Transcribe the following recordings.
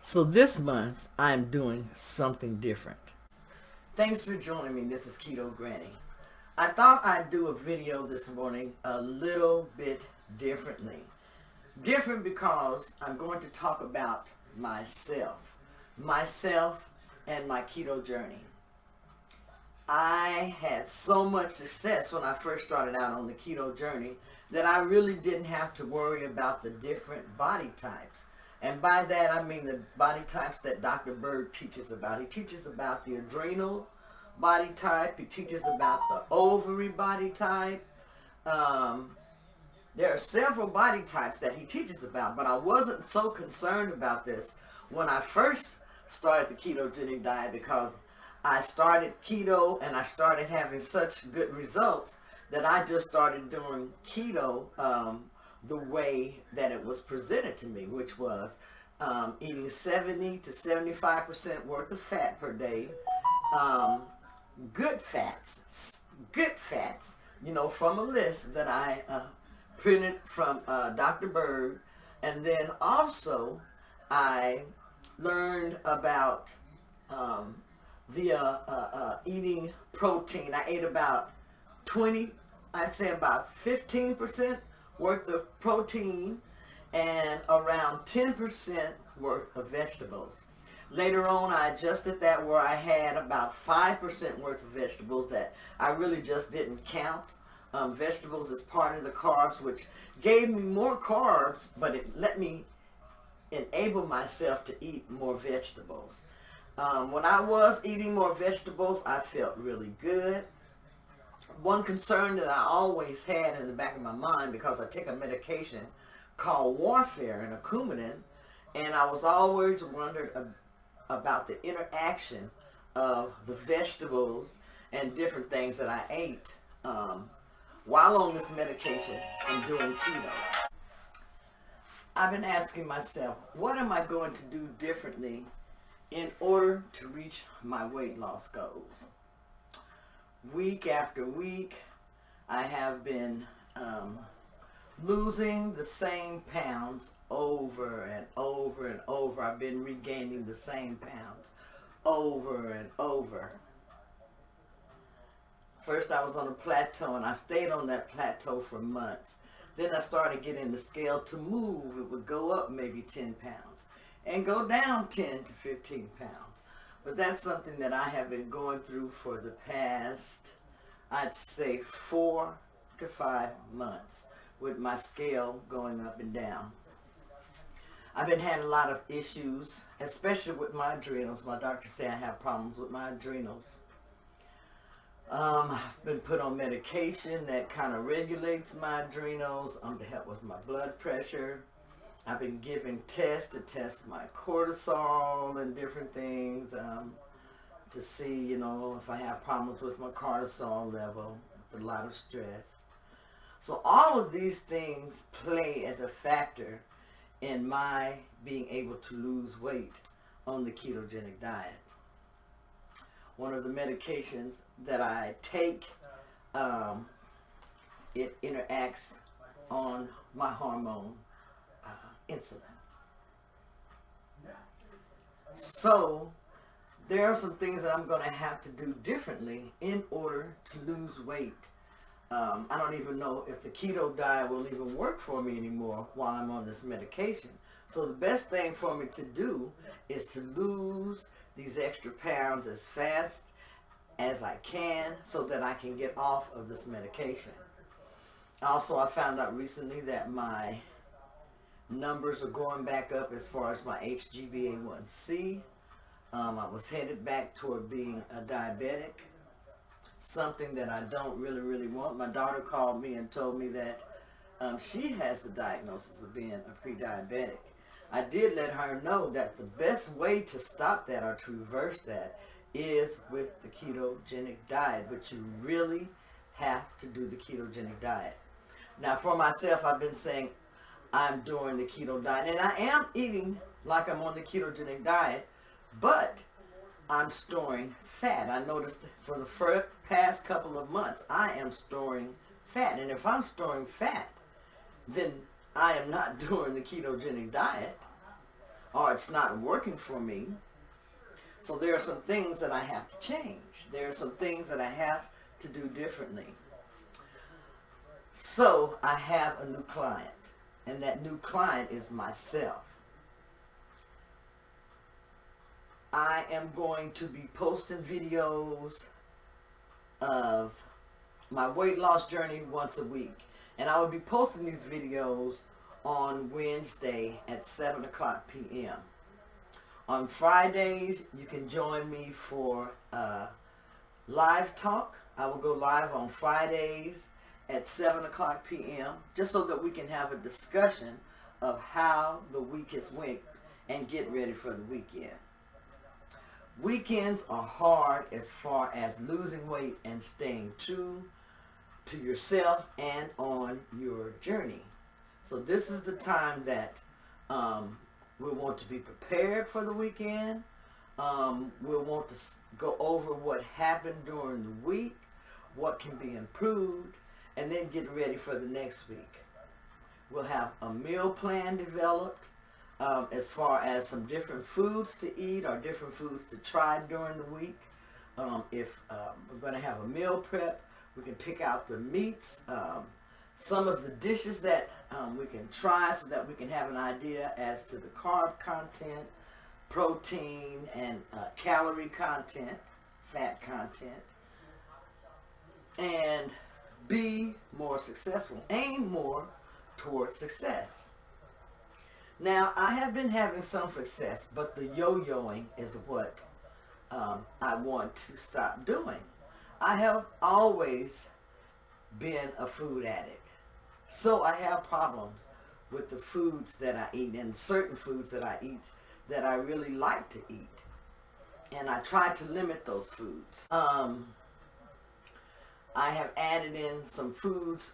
So this month, I'm doing something different. Thanks for joining me. This is Keto Granny. I thought I'd do a video this morning a little bit differently. Different because I'm going to talk about myself and my keto journey. I had so much success when I first started out on the keto journey that I really didn't have to worry about the different body types. And by that I mean the body types that Dr. Berg teaches about. He teaches about the adrenal body type. He teaches about the ovary body type. There are several body types that he teaches about, but I wasn't so concerned about this when I first started the ketogenic diet, because I started keto and I started having such good results that I just started doing keto the way that it was presented to me, which was eating 70 to 75% worth of fat per day, good fats, from a list that I printed from Dr. Berg. And then also I learned about eating protein. I ate about 15% worth of protein and around 10% worth of vegetables. Later on, I adjusted that where I had about 5% worth of vegetables that I really just didn't count. Vegetables is part of the carbs, which gave me more carbs, but it let me enable myself to eat more vegetables. When I was eating more vegetables, I felt really good. One concern that I always had in the back of my mind, because I take a medication called warfarin, a Coumadin, and I was always wondered about the interaction of the vegetables and different things that I ate while on this medication and doing keto. I've been asking myself, what am I going to do differently in order to reach my weight loss goals? Week after week, I have been losing the same pounds over and over and over. I've been regaining the same pounds over and over. First I was on a plateau, and I stayed on that plateau for months. Then I started getting the scale to move. It would go up maybe 10 pounds and go down 10 to 15 pounds. But that's something that I have been going through for the past, I'd say, 4 to 5 months, with my scale going up and down. I've been having a lot of issues, especially with my adrenals. My doctor said I have problems with my adrenals. I've been put on medication that kind of regulates my adrenals to help with my blood pressure. I've been given tests to test my cortisol and different things to see, if I have problems with my cortisol level, a lot of stress. So all of these things play as a factor in my being able to lose weight on the ketogenic diet. One of the medications that I take, it interacts on my hormone, insulin. So there are some things that I'm going to have to do differently in order to lose weight. I don't even know if the keto diet will even work for me anymore while I'm on this medication. So the best thing for me to do is to lose these extra pounds as fast as I can so that I can get off of this medication. Also, I found out recently that my numbers are going back up as far as my HbA1c. I was headed back toward being a diabetic, something that I don't really want. My daughter called me and told me that she has the diagnosis of being a pre-diabetic. I did let her know that the best way to stop that or to reverse that is with the ketogenic diet, but you really have to do the ketogenic diet. Now for myself, I've been saying I'm doing the keto diet, and I am eating like I'm on the ketogenic diet, but I'm storing fat. I noticed for the past couple of months, I am storing fat. And if I'm storing fat, then I am not doing the ketogenic diet. or it's not working for me. So there are some things that I have to change. There are some things that I have to do differently. So I have a new client, and that new client is myself. I am going to be posting videos of my weight loss journey once a week. And I will be posting these videos on Wednesday at 7 o'clock p.m. On Fridays, you can join me for live talk. I will go live on Fridays at 7 o'clock p.m. just so that we can have a discussion of how the week has went and get ready for the weekend. Weekends are hard as far as losing weight and staying true to yourself and on your journey. So this is the time that we'll want to be prepared for the weekend. We'll want to go over what happened during the week, what can be improved, and then get ready for the next week. We'll have a meal plan developed as far as some different foods to eat or different foods to try during the week. If we're going to have a meal prep, we can pick out the meats, some of the dishes that we can try so that we can have an idea as to the carb content, protein, and calorie content, fat content, and be more successful. Aim more towards success. Now, I have been having some success, but the yo-yoing is what I want to stop doing. I have always been a food addict. So I have problems with the foods that I eat and certain foods that I eat that I really like to eat. And I try to limit those foods. I have added in some foods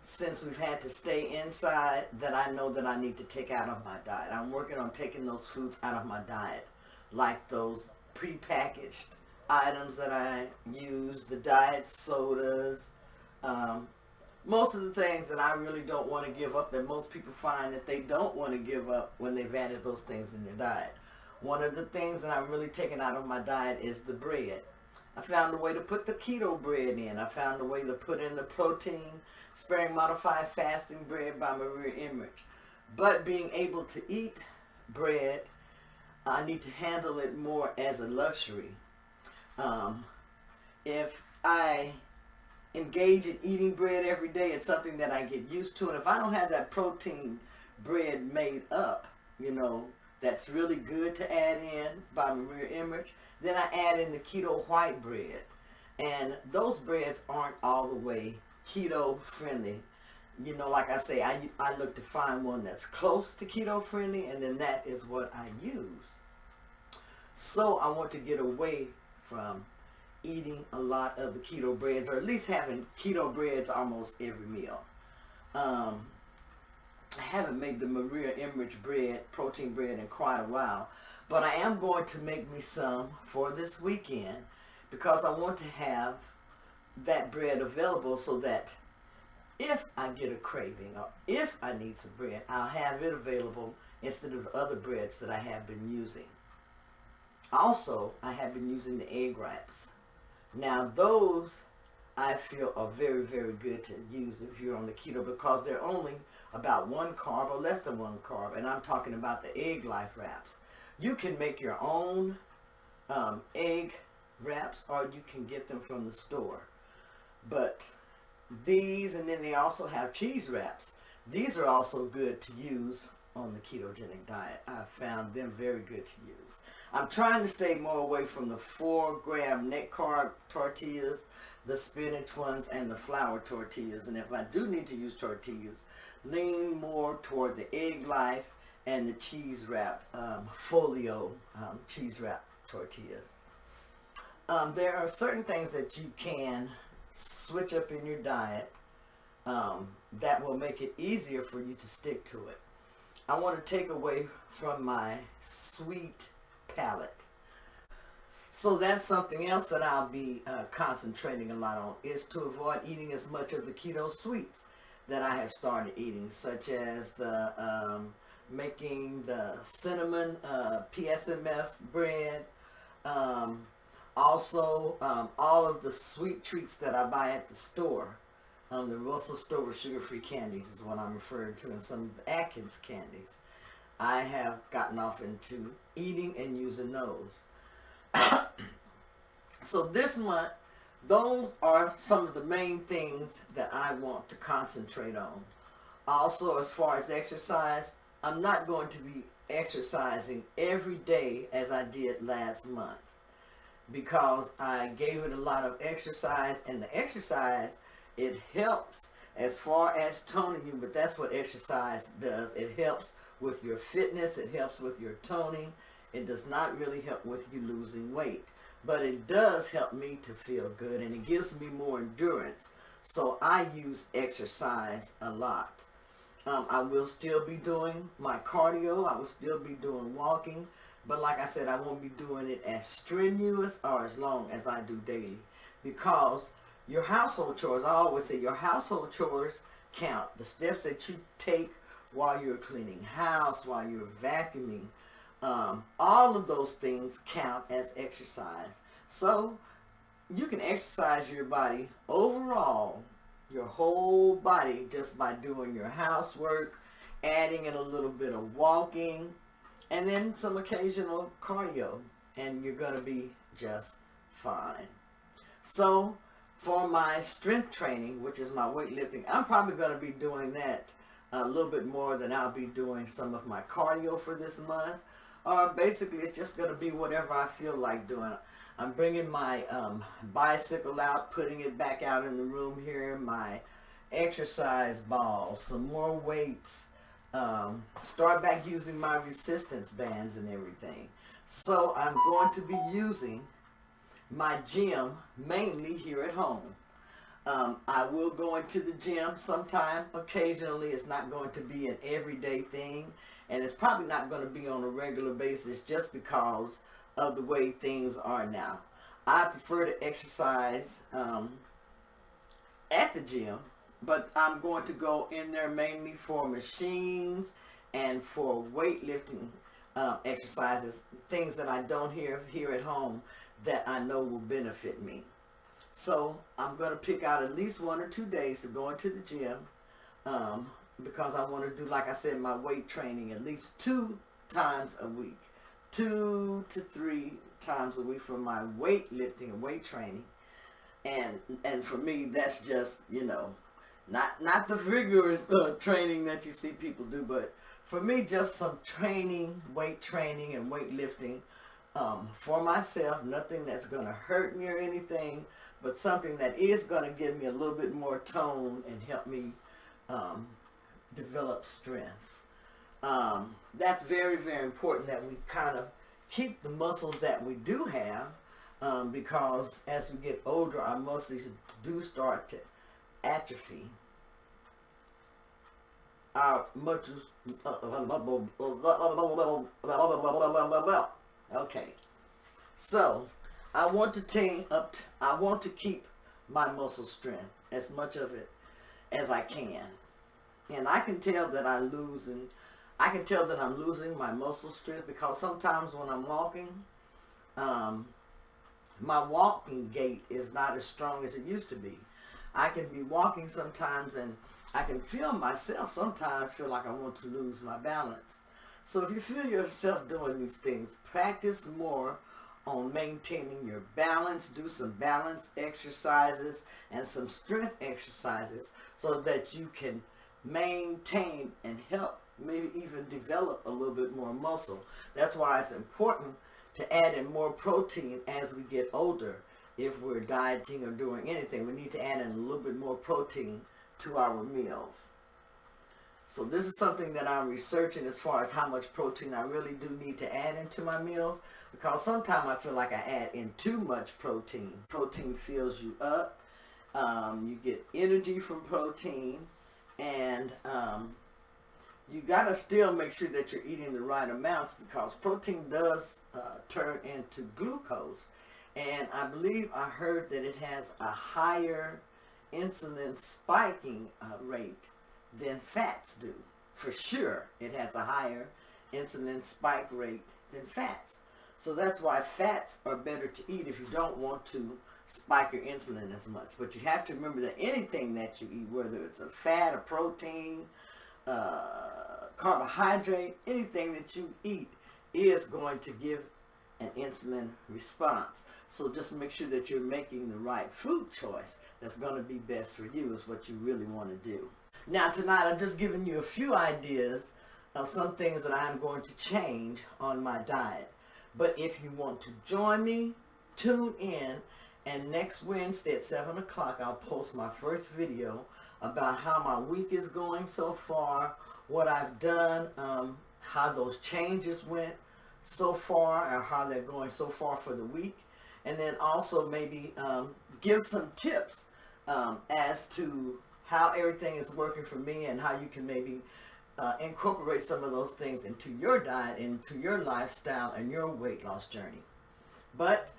since we've had to stay inside that I know that I need to take out of my diet. I'm working on taking those foods out of my diet, like those prepackaged items that I use, the diet sodas, most of the things that I really don't want to give up that most people find that they don't want to give up when they've added those things in their diet. One of the things that I'm really taking out of my diet is the bread. I found a way to put the keto bread in. I found a way to put in the protein sparing modified fasting bread by Maria Emmerich. But being able to eat bread, I need to handle it more as a luxury. If I engage in eating bread every day, it's something that I get used to. And if I don't have that protein bread made up, that's really good to add in by Maria Emmerich, then I add in the keto white bread. And those breads aren't all the way keto friendly. Like I say, I look to find one that's close to keto friendly, and then that is what I use. So I want to get away from eating a lot of the keto breads, or at least having keto breads almost every meal. I haven't made the Maria Emmerich bread, protein bread, in quite a while, but I am going to make me some for this weekend because I want to have that bread available so that if I get a craving or if I need some bread, I'll have it available instead of other breads that I have been using. Also, I have been using the egg wraps. Now, those I feel are very, very good to use if you're on the keto because they're only about 1 carb or less than 1 carb, and I'm talking about the Egg Life wraps. You can make your own egg wraps, or you can get them from the store. But these, and then they also have cheese wraps. These are also good to use on the ketogenic diet. I've found them very good to use. I'm trying to stay more away from the 4-gram net carb tortillas, the spinach ones, and the flour tortillas. And if I do need to use tortillas, lean more toward the Egg Life and the cheese wrap, folio cheese wrap tortillas. There are certain things that you can switch up in your diet that will make it easier for you to stick to it. I want to take away from my sweet palate. So that's something else that I'll be concentrating a lot on, is to avoid eating as much of the keto sweets that I have started eating, such as the making the cinnamon PSMF bread. Um, also, all of the sweet treats that I buy at the store. The Russell Stover sugar-free candies is what I'm referring to, and some of the Atkins candies. I have gotten off into eating and using those. So this month, those are some of the main things that I want to concentrate on. Also, as far as exercise, I'm not going to be exercising every day as I did last month, because I gave it a lot of exercise, and the exercise, it helps as far as toning you, but that's what exercise does. It helps with your fitness, it helps with your toning. It does not really help with you losing weight, but it does help me to feel good, and it gives me more endurance. So I use exercise a lot. I will still be doing my cardio. I will still be doing walking. But like I said, I won't be doing it as strenuous or as long as I do daily. Because your household chores, I always say your household chores count. The steps that you take while you're cleaning house, while you're vacuuming, all of those things count as exercise. So you can exercise your body overall, your whole body, just by doing your housework, adding in a little bit of walking, and then some occasional cardio, and you're going to be just fine. So for my strength training, which is my weightlifting, I'm probably going to be doing that a little bit more than I'll be doing some of my cardio for this month. Or basically, it's just going to be whatever I feel like doing. I'm bringing my bicycle out, putting it back out in the room here, my exercise balls, some more weights, start back using my resistance bands and everything. So I'm going to be using my gym mainly here at home. I will go into the gym sometime, occasionally. It's not going to be an everyday thing, and it's probably not going to be on a regular basis just because of the way things are now. I prefer to exercise at the gym, but I'm going to go in there mainly for machines and for weightlifting exercises, things that I don't hear here at home that I know will benefit me. So I'm going to pick out at least 1 or 2 days to go into the gym because I want to do, like I said, my weight training at least 2 times a week. 2 to 3 times a week for my weightlifting and weight training, and for me that's just, you know, not the rigorous training that you see people do, but for me just some training, weight training and weightlifting for myself. Nothing that's going to hurt me or anything, but something that is going to give me a little bit more tone and help me develop strength. That's very, very important that we kind of keep the muscles that we do have, because as we get older, our muscles do start to atrophy. Our muscles, okay. So I want to keep my muscle strength, as much of it as I can, and I can tell that I'm losing my muscle strength, because sometimes when I'm walking, my walking gait is not as strong as it used to be. I can be walking sometimes and I can feel myself sometimes feel like I want to lose my balance. So if you feel yourself doing these things, practice more on maintaining your balance. Do some balance exercises and some strength exercises so that you can maintain and help maybe even develop a little bit more muscle. That's why it's important to add in more protein as we get older. If we're dieting or doing anything, we need to add in a little bit more protein to our meals. So this is something that I'm researching as far as how much protein I really do need to add into my meals, because sometimes I feel like I add in too much protein. Protein fills you up. You get energy from protein, and you gotta still make sure that you're eating the right amounts, because protein does turn into glucose, and I believe I heard that it has a higher insulin spiking rate than fats do. for sure it has a higher insulin spike rate than fats. So that's why fats are better to eat if you don't want to spike your insulin as much. But you have to remember that anything that you eat, whether it's a fat, a protein, carbohydrate, anything that you eat is going to give an insulin response. So just make sure that you're making the right food choice that's going to be best for you is what you really want to do. Now tonight I'm just giving you a few ideas of some things that I'm going to change on my diet. But if you want to join me, tune in, and next Wednesday at 7 o'clock I'll post my first video about how my week is going so far, what I've done, how those changes went so far, or how they're going so far for the week, and then also maybe give some tips as to how everything is working for me and how you can maybe incorporate some of those things into your diet, into your lifestyle, and your weight loss journey. But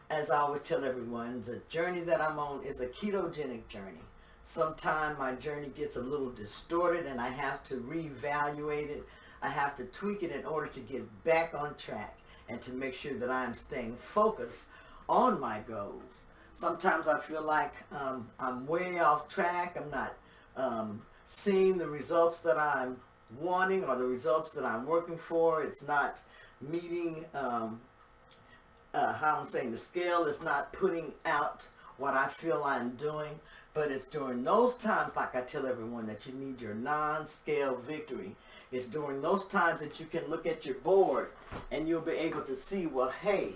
as I always tell everyone, the journey that I'm on is a ketogenic journey. Sometimes my journey gets a little distorted and I have to reevaluate it. I have to tweak it in order to get back on track and to make sure that I'm staying focused on my goals. Sometimes I feel like I'm way off track. I'm not seeing the results that I'm wanting or the results that I'm working for. It's not meeting, how I'm saying, the scale is not putting out what I feel I'm doing. But it's during those times, like I tell everyone, that you need your non-scale victory. It's during those times that you can look at your board and you'll be able to see, well, hey,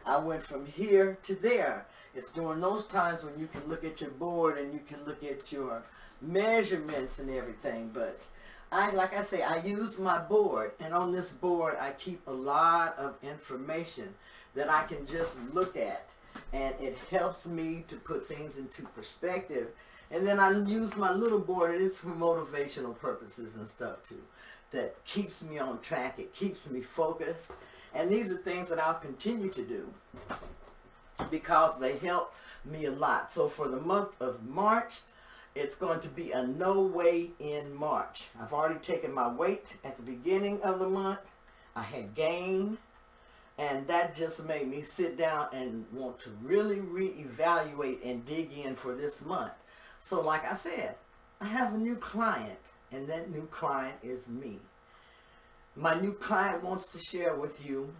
I went from here to there. It's during those times when you can look at your board and you can look at your measurements and everything. But like I say, I use my board, and on this board I keep a lot of information that I can just look at, and it helps me to put things into perspective. And then I use my little board, and it's for motivational purposes and stuff too, that keeps me on track. It keeps me focused, and these are things that I'll continue to do because they help me a lot. So for the month of March, it's going to be a no weigh in March. I've already taken my weight at the beginning of the month. I had gained, and that just made me sit down and want to really reevaluate and dig in for this month. So like I said, I have a new client, and that new client is me. My new client wants to share with you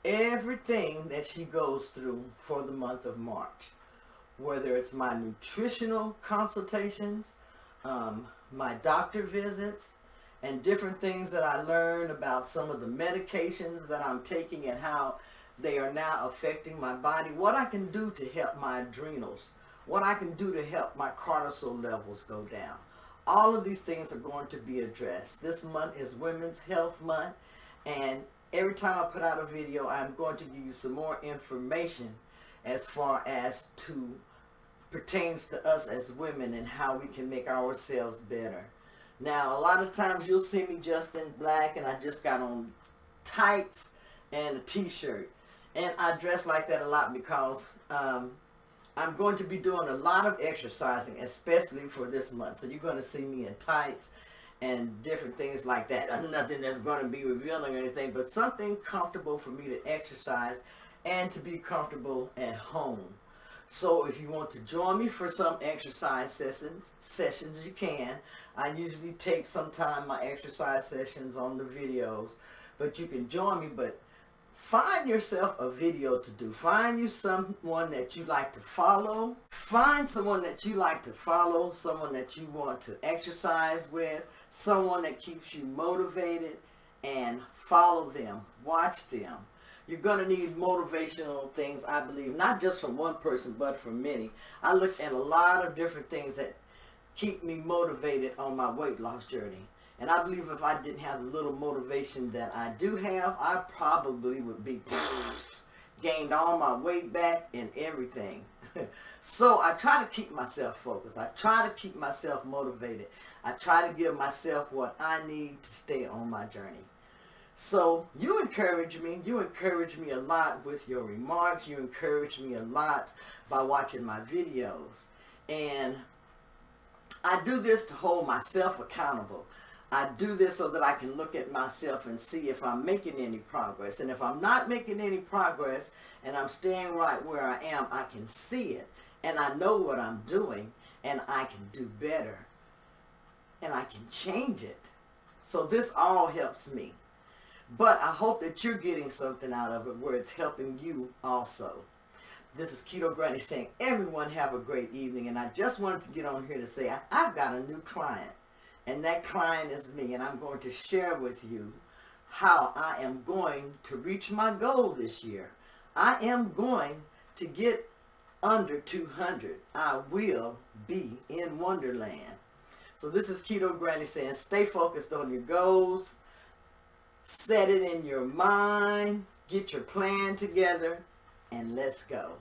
everything that she goes through for the month of March. Whether it's my nutritional consultations, my doctor visits, and different things that I learned about some of the medications that I'm taking and how they are now affecting my body, what I can do to help my adrenals, what I can do to help my cortisol levels go down. All of these things are going to be addressed. This month is Women's Health Month, and every time I put out a video, I'm going to give you some more information as far as to pertains to us as women and how we can make ourselves better. Now, a lot of times you'll see me just in black, and I just got on tights and a t-shirt. And I dress like that a lot because I'm going to be doing a lot of exercising, especially for this month. So you're going to see me in tights and different things like that. Nothing that's going to be revealing or anything, but something comfortable for me to exercise and to be comfortable at home. So if you want to join me for some exercise sessions, you can. I usually tape sometime my exercise sessions on the videos, but you can join me. But find yourself a video to do. Find you someone that you like to follow. Find someone that you like to follow, someone that you want to exercise with, someone that keeps you motivated, and follow them. Watch them. You're going to need motivational things, I believe, not just from one person, but from many. I look at a lot of different things that keep me motivated on my weight loss journey. And I believe if I didn't have the little motivation that I do have, I probably would be gained all my weight back and everything. So I try to keep myself focused. I try to keep myself motivated. I try to give myself what I need to stay on my journey. So you encourage me a lot with your remarks. You encourage me a lot by watching my videos. And I do this to hold myself accountable. I do this so that I can look at myself and see if I'm making any progress. And if I'm not making any progress and I'm staying right where I am, I can see it. And I know what I'm doing, and I can do better. And I can change it. So this all helps me. But I hope that you're getting something out of it where it's helping you also. This is Keto Granny saying, everyone have a great evening. And I just wanted to get on here to say, I've got a new client. And that client is me. And I'm going to share with you how I am going to reach my goal this year. I am going to get under 200. I will be in Wonderland. So this is Keto Granny saying, stay focused on your goals. Set it in your mind. Get your plan together. And let's go.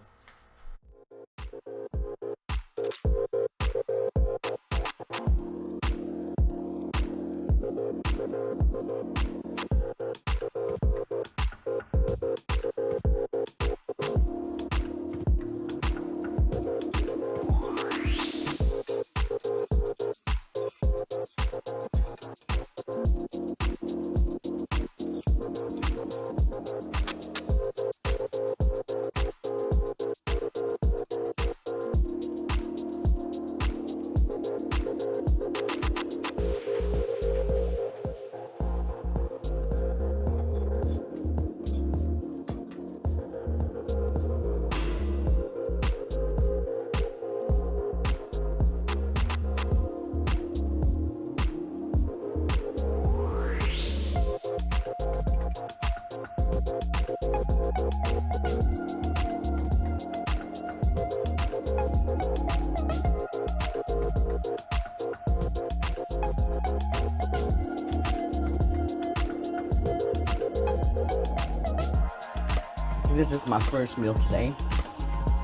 This is my first meal today.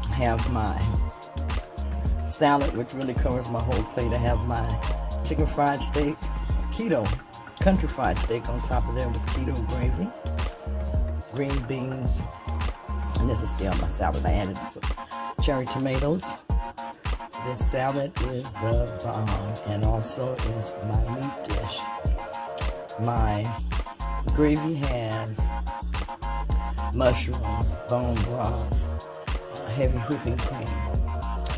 I have my salad, which really covers my whole plate. I have my chicken fried steak, keto, country fried steak on top of there with keto gravy, green beans, and this is still my salad. I added some cherry tomatoes. This salad is the bomb, and also is my meat dish. My gravy has mushrooms, bone broth, heavy whipping cream,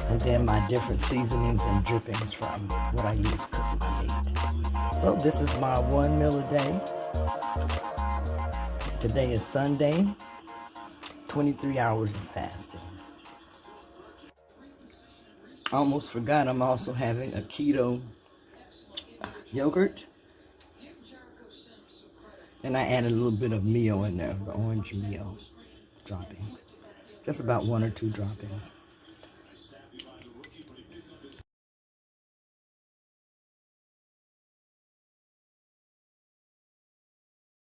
and then my different seasonings and drippings from what I use cooking my meat. So this is my one meal a day. Today is Sunday, 23 hours of fasting. Almost forgot I'm also having a keto yogurt. And I added a little bit of meal in there, the orange meal droppings. Just about 1 or 2 droppings.